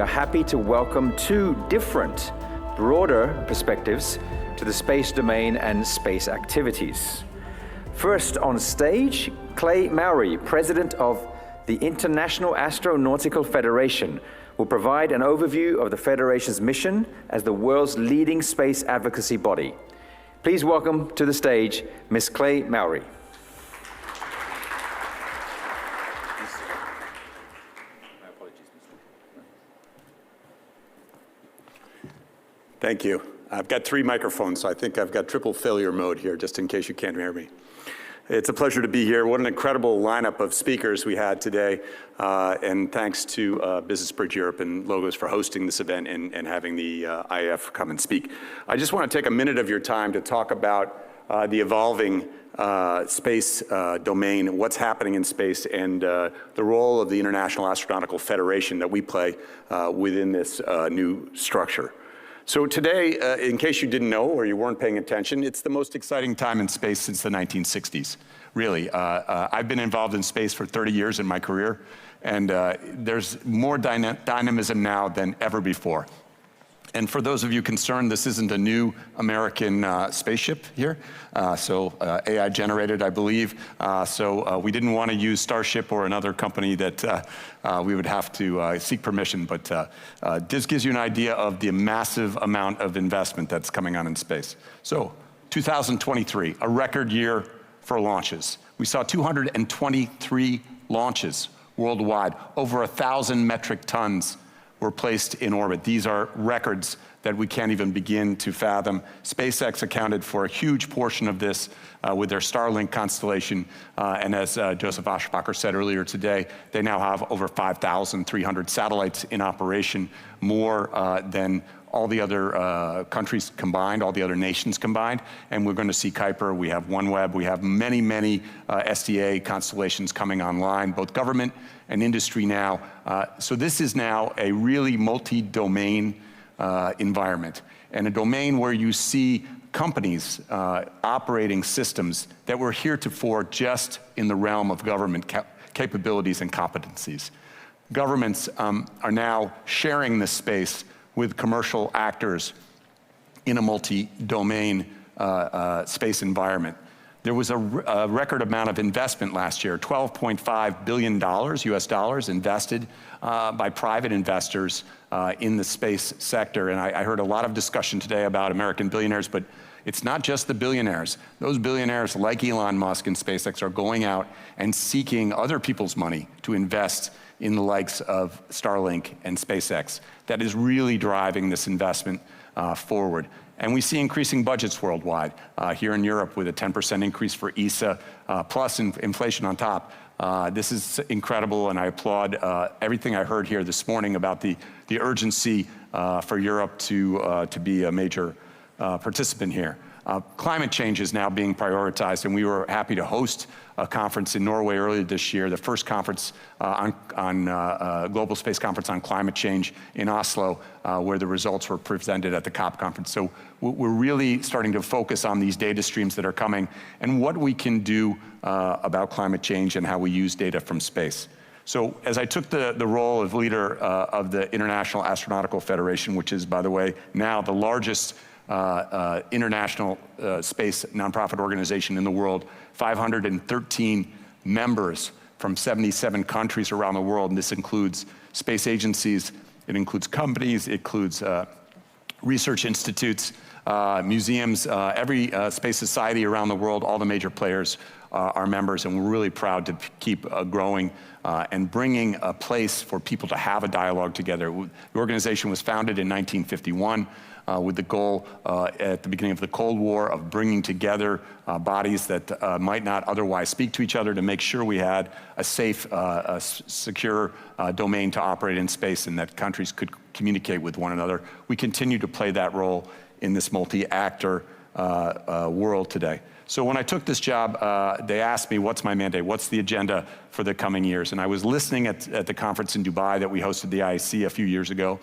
are happy to welcome two different, broader perspectives to the space domain and space activities. First on stage, Clay Mowry, President of the International Astronautical Federation, will provide an overview of the Federation's mission as the world's leading space advocacy body. Please welcome to the stage, Ms. Clay Mowry. Thank you. I've got 3 microphones, so I think I've got triple failure mode here, just in case you can't hear me. It's a pleasure to be here. What an incredible lineup of speakers we had today. And thanks to Business Bridge Europe and Logos for hosting this event and having the IAF come and speak. I just want to take a minute of your time to talk about the evolving space domain, what's happening in space, and the role of the International Astronautical Federation that we play within this new structure. So today, in case you didn't know or you weren't paying attention, it's the most exciting time in space since the 1960s, really. I've been involved in space for 30 years in my career, and there's more dynamism now than ever before. And for those of you concerned, this isn't a new American spaceship here. AI generated, I believe. We didn't want to use Starship or another company that we would have to seek permission. But this gives you an idea of the massive amount of investment that's coming on in space. So 2023, a record year for launches. We saw 223 launches worldwide, over 1,000 metric tons were placed in orbit. These are records that we can't even begin to fathom. SpaceX accounted for a huge portion of this with their Starlink constellation. And as Joseph Aschbacher said earlier today, they now have over 5,300 satellites in operation, more than all the other countries combined, all the other nations combined. And we're going to see Kuiper, we have OneWeb, we have many, many SDA constellations coming online, both government and industry now. So this is now a really multi-domain environment, and a domain where you see companies operating systems that were heretofore just in the realm of government capabilities and competencies. Governments are now sharing this space with commercial actors in a multi-domain space environment. There was a record amount of investment last year, $12.5 billion US dollars invested by private investors in the space sector. And I heard a lot of discussion today about American billionaires, but it's not just the billionaires. Those billionaires like Elon Musk and SpaceX are going out and seeking other people's money to invest in the likes of Starlink and SpaceX. That is really driving this investment forward. And we see increasing budgets worldwide. Here in Europe with a 10% increase for ESA, plus inflation on top. This is incredible, and I applaud everything I heard here this morning about the urgency for Europe to be a major participant here. Climate change is now being prioritized, and we were happy to host a conference in Norway earlier this year, the first conference global space conference on climate change in Oslo, where the results were presented at the COP conference. So we're really starting to focus on these data streams that are coming and what we can do about climate change and how we use data from space. So as I took the role of leader of the International Astronautical Federation, which is, by the way, now the largest international space nonprofit organization in the world, 513 members from 77 countries around the world, and this includes space agencies, it includes companies, it includes research institutes, museums, every space society around the world, all the major players are members, and we're really proud to keep growing and bringing a place for people to have a dialogue together. The organization was founded in 1951 with the goal at the beginning of the Cold War of bringing together bodies that might not otherwise speak to each other to make sure we had a safe, secure domain to operate in space and that countries could communicate with one another. We continue to play that role in this multi-actor world today. So when I took this job, they asked me, what's my mandate? What's the agenda for the coming years? And I was listening at the conference in Dubai that we hosted the IAC a few years ago.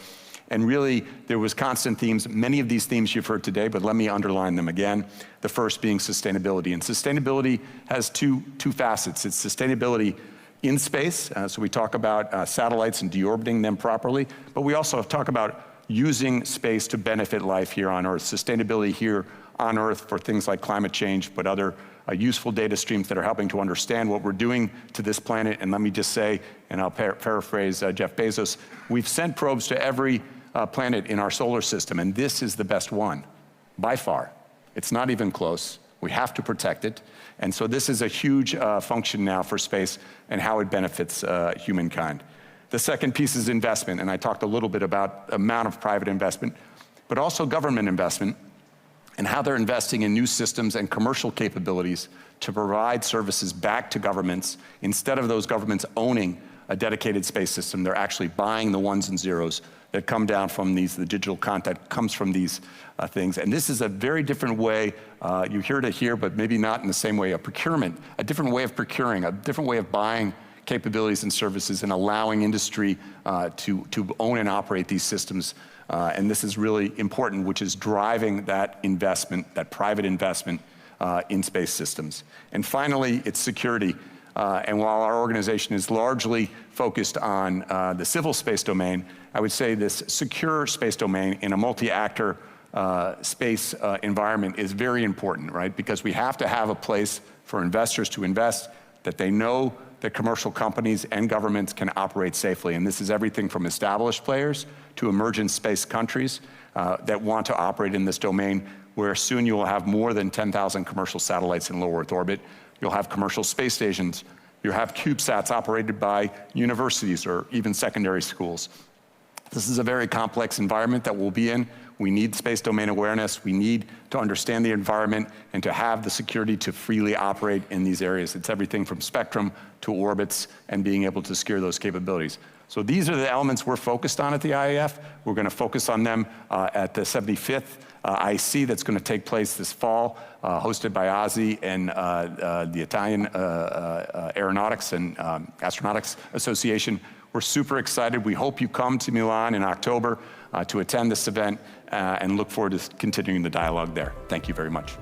And really, there was constant themes. Many of these themes you've heard today, but let me underline them again. The first being sustainability. And sustainability has two facets. It's sustainability in space. So we talk about satellites and deorbiting them properly, but we also talk about using space to benefit life here on Earth, sustainability here on Earth for things like climate change, but other useful data streams that are helping to understand what we're doing to this planet. And let me just say, and I'll paraphrase Jeff Bezos, we've sent probes to every planet in our solar system, and this is the best one, by far. It's not even close. We have to protect it. And so this is a huge function now for space and how it benefits humankind. The second piece is investment, and I talked a little bit about the amount of private investment, but also government investment and how they're investing in new systems and commercial capabilities to provide services back to governments. Instead of those governments owning a dedicated space system, they're actually buying the ones and zeros that come down from these, the digital content comes from these things. And this is a very different way, you hear it here, but maybe not in the same way, a procurement, a different way of procuring, a different way of buying capabilities and services and allowing industry to own and operate these systems. And this is really important, which is driving that investment, that private investment in space systems. And finally, it's security. And while our organization is largely focused on the civil space domain, I would say this secure space domain in a multi-actor space environment is very important, right? Because we have to have a place for investors to invest, that they know that commercial companies and governments can operate safely. And this is everything from established players to emergent space countries that want to operate in this domain, where soon you will have more than 10,000 commercial satellites in low Earth orbit. You'll have commercial space stations. You'll have CubeSats operated by universities or even secondary schools. This is a very complex environment that we'll be in. We need space domain awareness. We need to understand the environment and to have the security to freely operate in these areas. It's everything from spectrum to orbits and being able to secure those capabilities. So these are the elements we're focused on at the IAF. We're going to focus on them at the 75th IC that's going to take place this fall, hosted by OSI and the Italian Aeronautics and Astronautics Association. We're super excited. We hope you come to Milan in October to attend this event and look forward to continuing the dialogue there. Thank you very much.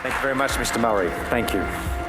Thank you very much, Mr. Mowry. Thank you.